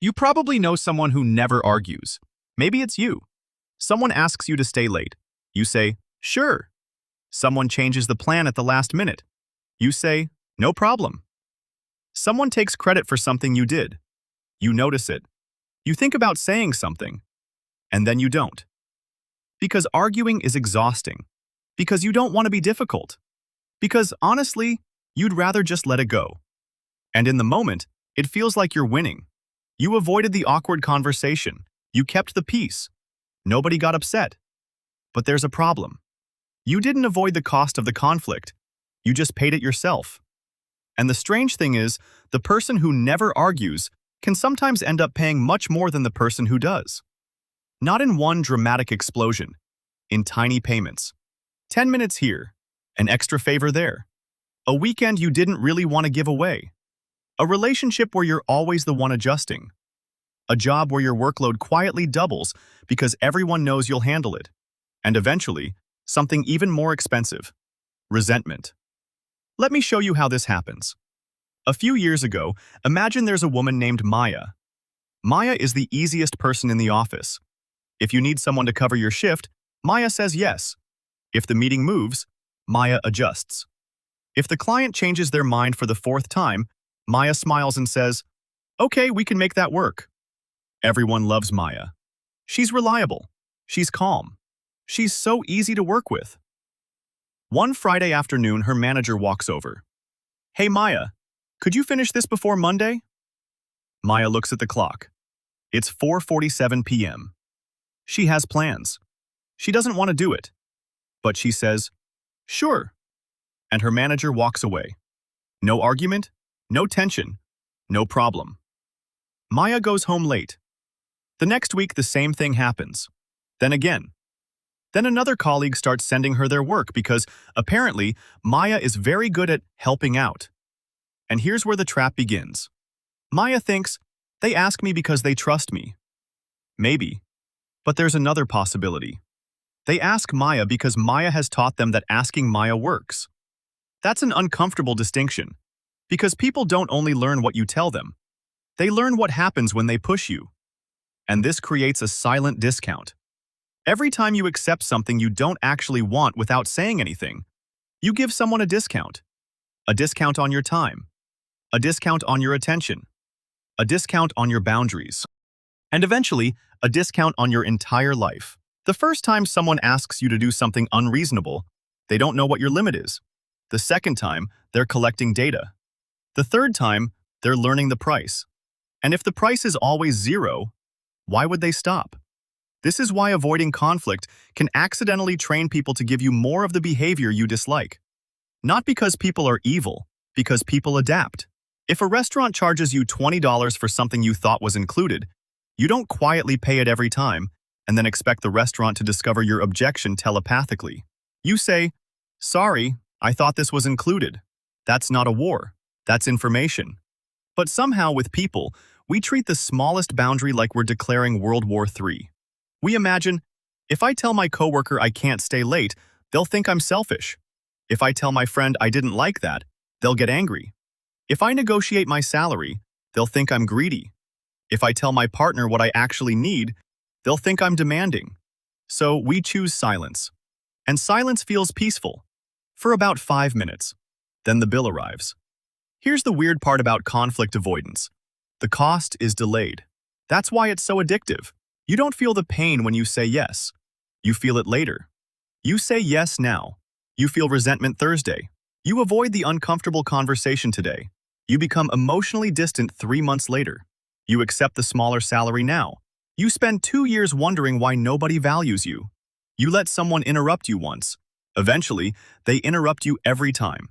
You probably know someone who never argues. Maybe it's you. Someone asks you to stay late. You say, sure. Someone changes the plan at the last minute. You say, no problem. Someone takes credit for something you did. You notice it. You think about saying something, and then you don't. Because arguing is exhausting. Because you don't want to be difficult. Because, honestly, you'd rather just let it go. And in the moment, it feels like you're winning. You avoided the awkward conversation. You kept the peace. Nobody got upset. But there's a problem. You didn't avoid the cost of the conflict. You just paid it yourself. And the strange thing is, the person who never argues can sometimes end up paying much more than the person who does. Not in one dramatic explosion, in tiny payments. 10 minutes here, an extra favor there. A weekend you didn't really want to give away. A relationship where you're always the one adjusting. A job where your workload quietly doubles because everyone knows you'll handle it. And eventually, something even more expensive. Resentment. Let me show you how this happens. A few years ago, imagine there's a woman named Maya. Maya is the easiest person in the office. If you need someone to cover your shift, Maya says yes. If the meeting moves, Maya adjusts. If the client changes their mind for the fourth time, Maya smiles and says, okay, we can make that work. Everyone loves Maya. She's reliable. She's calm. She's so easy to work with. One Friday afternoon, her manager walks over. Hey Maya, could you finish this before Monday? Maya looks at the clock. It's 4:47 p.m. She has plans. She doesn't want to do it. But she says, sure. And her manager walks away. No argument, no tension, no problem. Maya goes home late. The next week, the same thing happens. Then again. Then another colleague starts sending her their work because, apparently, Maya is very good at helping out. And here's where the trap begins. Maya thinks, they ask me because they trust me. Maybe. But there's another possibility. They ask Maya because Maya has taught them that asking Maya works. That's an uncomfortable distinction. Because people don't only learn what you tell them. They learn what happens when they push you. And this creates a silent discount. Every time you accept something you don't actually want without saying anything, you give someone a discount. A discount on your time. A discount on your attention. A discount on your boundaries. And eventually, a discount on your entire life. The first time someone asks you to do something unreasonable, they don't know what your limit is. The second time, they're collecting data. The third time, they're learning the price. And if the price is always zero, why would they stop? This is why avoiding conflict can accidentally train people to give you more of the behavior you dislike. Not because people are evil, because people adapt. If a restaurant charges you $20 for something you thought was included, you don't quietly pay it every time and then expect the restaurant to discover your objection telepathically. You say, sorry, I thought this was included. That's not a war. That's information. But somehow with people, we treat the smallest boundary like we're declaring World War III. We imagine, if I tell my coworker I can't stay late, they'll think I'm selfish. If I tell my friend I didn't like that, they'll get angry. If I negotiate my salary, they'll think I'm greedy. If I tell my partner what I actually need, they'll think I'm demanding. So we choose silence. And silence feels peaceful. For about 5 minutes. Then the bill arrives. Here's the weird part about conflict avoidance. The cost is delayed. That's why it's so addictive. You don't feel the pain when you say yes. You feel it later. You say yes now. You feel resentment Thursday. You avoid the uncomfortable conversation today. You become emotionally distant 3 months later. You accept the smaller salary now. You spend 2 years wondering why nobody values you. You let someone interrupt you once. Eventually, they interrupt you every time.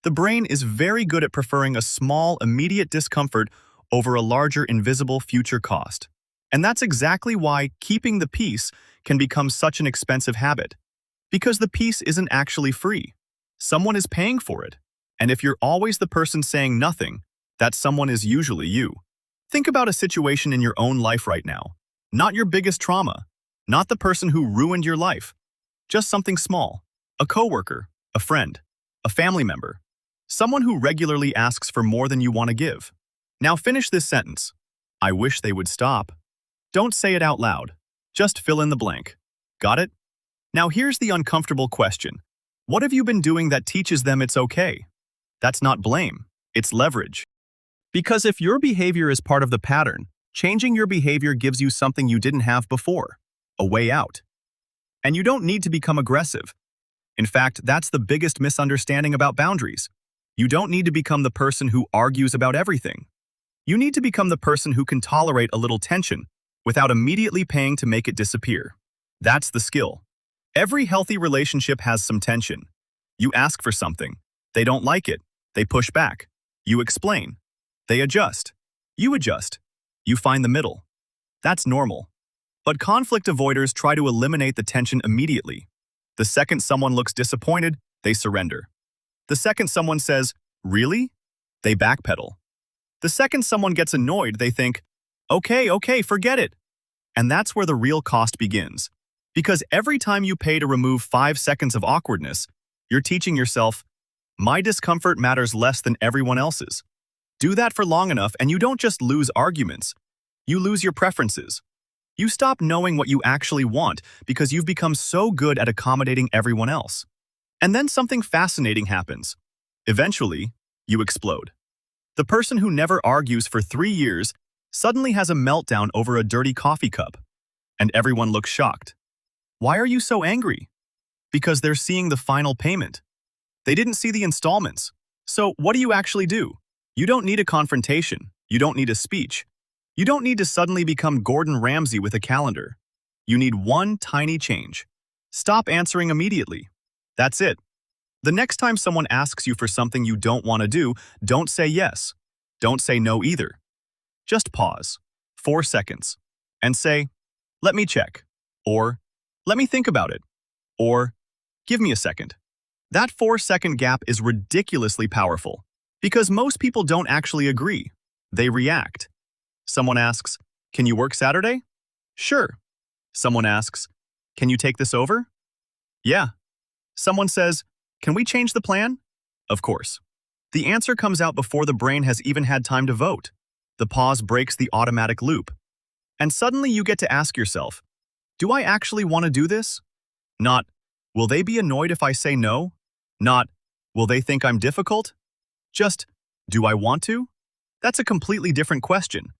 The brain is very good at preferring a small, immediate discomfort over a larger, invisible future cost. And that's exactly why keeping the peace can become such an expensive habit. Because the peace isn't actually free. Someone is paying for it. And if you're always the person saying nothing, that someone is usually you. Think about a situation in your own life right now. Not your biggest trauma. Not the person who ruined your life. Just something small. A coworker, a friend, a family member. Someone who regularly asks for more than you want to give. Now finish this sentence. I wish they would stop. Don't say it out loud. Just fill in the blank. Got it? Now here's the uncomfortable question. What have you been doing that teaches them it's okay? That's not blame. It's leverage. Because if your behavior is part of the pattern, changing your behavior gives you something you didn't have before, a way out. And you don't need to become aggressive. In fact, that's the biggest misunderstanding about boundaries. You don't need to become the person who argues about everything. You need to become the person who can tolerate a little tension without immediately paying to make it disappear. That's the skill. Every healthy relationship has some tension. You ask for something. They don't like it. They push back. You explain. They adjust. You adjust. You find the middle. That's normal. But conflict avoiders try to eliminate the tension immediately. The second someone looks disappointed, they surrender. The second someone says, "Really?" they backpedal. The second someone gets annoyed, they think, okay, forget it." And that's where the real cost begins. Because every time you pay to remove 5 seconds of awkwardness, you're teaching yourself, my discomfort matters less than everyone else's. Do that for long enough and you don't just lose arguments. You lose your preferences. You stop knowing what you actually want because you've become so good at accommodating everyone else. And then something fascinating happens. Eventually, you explode. The person who never argues for 3 years suddenly has a meltdown over a dirty coffee cup. And everyone looks shocked. Why are you so angry? Because they're seeing the final payment. They didn't see the installments. So what do you actually do? You don't need a confrontation. You don't need a speech. You don't need to suddenly become Gordon Ramsay with a calendar. You need one tiny change. Stop answering immediately. That's it. The next time someone asks you for something you don't want to do, don't say yes. Don't say no either. Just pause, 4 seconds, and say, "Let me check," or "Let me think about it," or "Give me a second." That 4-second gap is ridiculously powerful because most people don't actually agree. They react. Someone asks, "Can you work Saturday?" "Sure." Someone asks, "Can you take this over?" "Yeah." Someone says, "Can we change the plan?" Of course. The answer comes out before the brain has even had time to vote. The pause breaks the automatic loop. And suddenly you get to ask yourself, do I actually want to do this? Not, will they be annoyed if I say no? Not, will they think I'm difficult? Just, do I want to? That's a completely different question.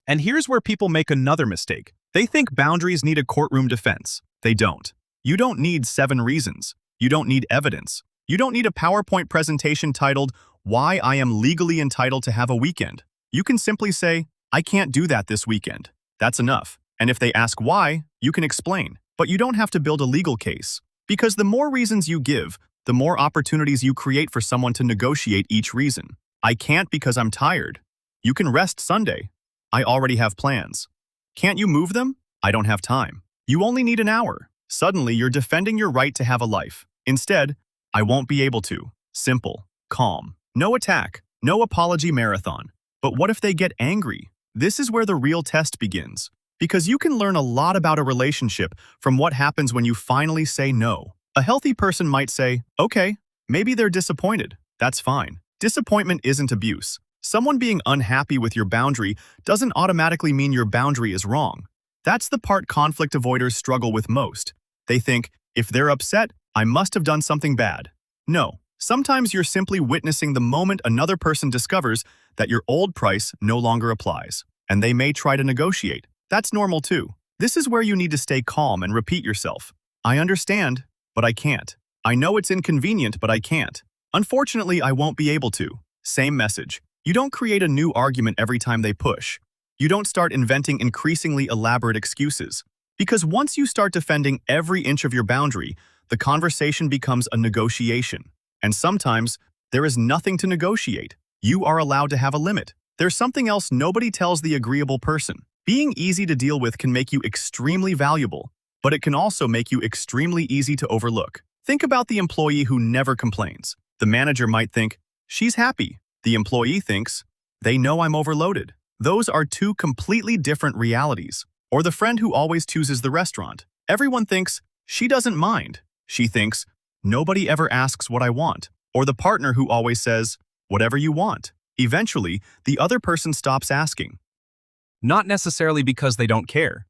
And here's where people make another mistake. They think boundaries need a courtroom defense. They don't. You don't need 7 reasons. You don't need evidence. You don't need a PowerPoint presentation titled, "Why I am legally entitled to have a weekend." You can simply say, "I can't do that this weekend." That's enough. And if they ask why, you can explain. But you don't have to build a legal case. Because the more reasons you give, the more opportunities you create for someone to negotiate each reason. "I can't because I'm tired." You can rest Sunday. "I already have plans." "Can't you move them?" "I don't have time." You only need an hour. Suddenly, you're defending your right to have a life. Instead, "I won't be able to." Simple, calm, no attack, no apology marathon. But what if they get angry? This is where the real test begins. Because you can learn a lot about a relationship from what happens when you finally say no. A healthy person might say, "Okay, maybe they're disappointed. That's fine." Disappointment isn't abuse. Someone being unhappy with your boundary doesn't automatically mean your boundary is wrong. That's the part conflict avoiders struggle with most. They think, if they're upset, I must have done something bad. No, sometimes you're simply witnessing the moment another person discovers that your old price no longer applies, and they may try to negotiate. That's normal too. This is where you need to stay calm and repeat yourself. "I understand, but I can't. I know it's inconvenient, but I can't. Unfortunately, I won't be able to." Same message. You don't create a new argument every time they push. You don't start inventing increasingly elaborate excuses. Because once you start defending every inch of your boundary, the conversation becomes a negotiation. And sometimes, there is nothing to negotiate. You are allowed to have a limit. There's something else nobody tells the agreeable person. Being easy to deal with can make you extremely valuable, but it can also make you extremely easy to overlook. Think about the employee who never complains. The manager might think, "She's happy." The employee thinks, "They know I'm overloaded." Those are 2 completely different realities. Or the friend who always chooses the restaurant. Everyone thinks, "She doesn't mind." She thinks, "Nobody ever asks what I want." Or the partner who always says, "Whatever you want." Eventually, the other person stops asking. Not necessarily because they don't care.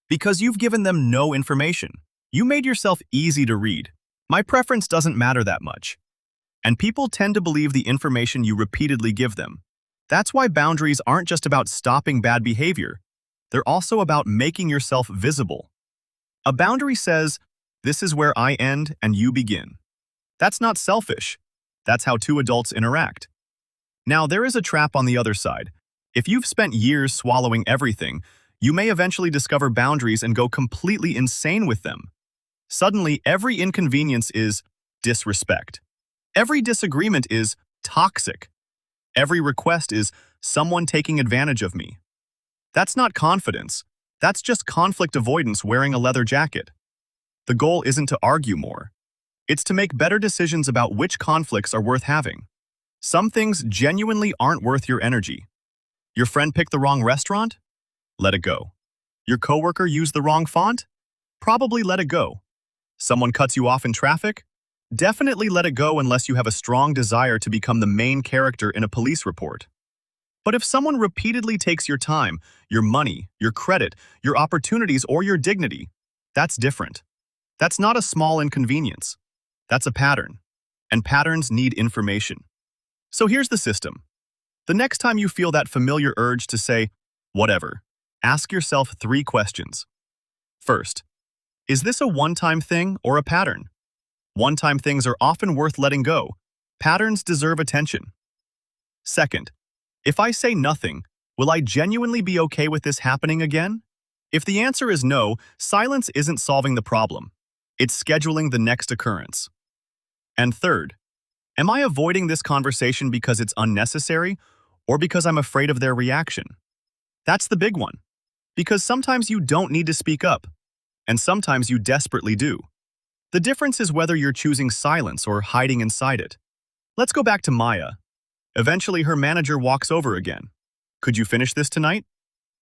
Because you've given them no information. You made yourself easy to read. My preference doesn't matter that much. And people tend to believe the information you repeatedly give them. That's why boundaries aren't just about stopping bad behavior. They're also about making yourself visible. A boundary says, "This is where I end and you begin." That's not selfish. That's how two adults interact. Now, there is a trap on the other side. If you've spent years swallowing everything, you may eventually discover boundaries and go completely insane with them. Suddenly, every inconvenience is disrespect. Every disagreement is toxic. Every request is someone taking advantage of me. That's not confidence. That's just conflict avoidance wearing a leather jacket. The goal isn't to argue more. It's to make better decisions about which conflicts are worth having. Some things genuinely aren't worth your energy. Your friend picked the wrong restaurant? Let it go. Your coworker used the wrong font? Probably let it go. Someone cuts you off in traffic? Definitely let it go unless you have a strong desire to become the main character in a police report. But if someone repeatedly takes your time, your money, your credit, your opportunities, or your dignity, that's different. That's not a small inconvenience. That's a pattern. And patterns need information. So here's the system. The next time you feel that familiar urge to say, whatever, ask yourself 3 questions. First, is this a one-time thing or a pattern? One-time things are often worth letting go. Patterns deserve attention. Second, if I say nothing, will I genuinely be okay with this happening again? If the answer is no, silence isn't solving the problem. It's scheduling the next occurrence. And third, am I avoiding this conversation because it's unnecessary or because I'm afraid of their reaction? That's the big one. Because sometimes you don't need to speak up, and sometimes you desperately do. The difference is whether you're choosing silence or hiding inside it. Let's go back to Maya. Eventually, her manager walks over again. Could you finish this tonight?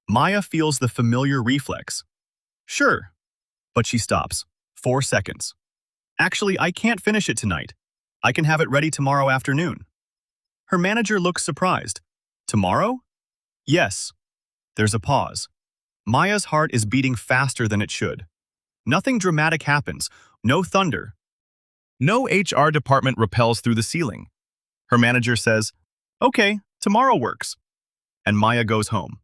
Maya feels the familiar reflex. Sure. But she stops. 4 seconds. Actually, I can't finish it tonight. I can have it ready tomorrow afternoon. Her manager looks surprised. Tomorrow? Yes. There's a pause. Maya's heart is beating faster than it should. Nothing dramatic happens. No thunder. No HR department rappels through the ceiling. Her manager says, "Okay, tomorrow works." And Maya goes home.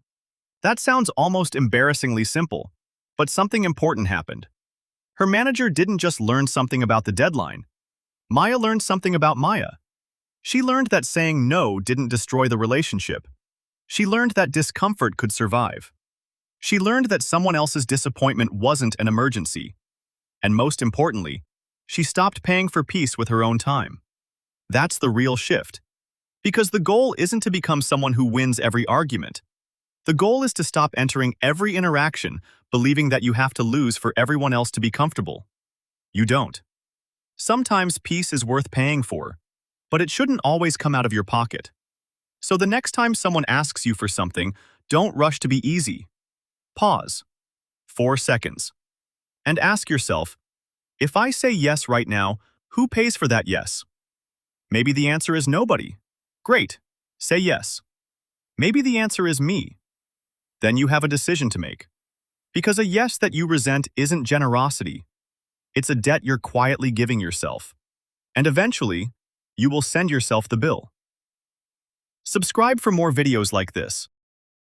That sounds almost embarrassingly simple, but something important happened. Her manager didn't just learn something about the deadline. Maya learned something about Maya. She learned that saying no didn't destroy the relationship. She learned that discomfort could survive. She learned that someone else's disappointment wasn't an emergency. And most importantly, she stopped paying for peace with her own time. That's the real shift. Because the goal isn't to become someone who wins every argument. The goal is to stop entering every interaction believing that you have to lose for everyone else to be comfortable. You don't. Sometimes peace is worth paying for, but it shouldn't always come out of your pocket. So the next time someone asks you for something, don't rush to be easy. Pause. 4 seconds. And ask yourself, if I say yes right now, who pays for that yes? Maybe the answer is nobody. Great. Say yes. Maybe the answer is me. Then you have a decision to make. Because a yes that you resent isn't generosity. It's a debt you're quietly giving yourself. And eventually, you will send yourself the bill. Subscribe for more videos like this.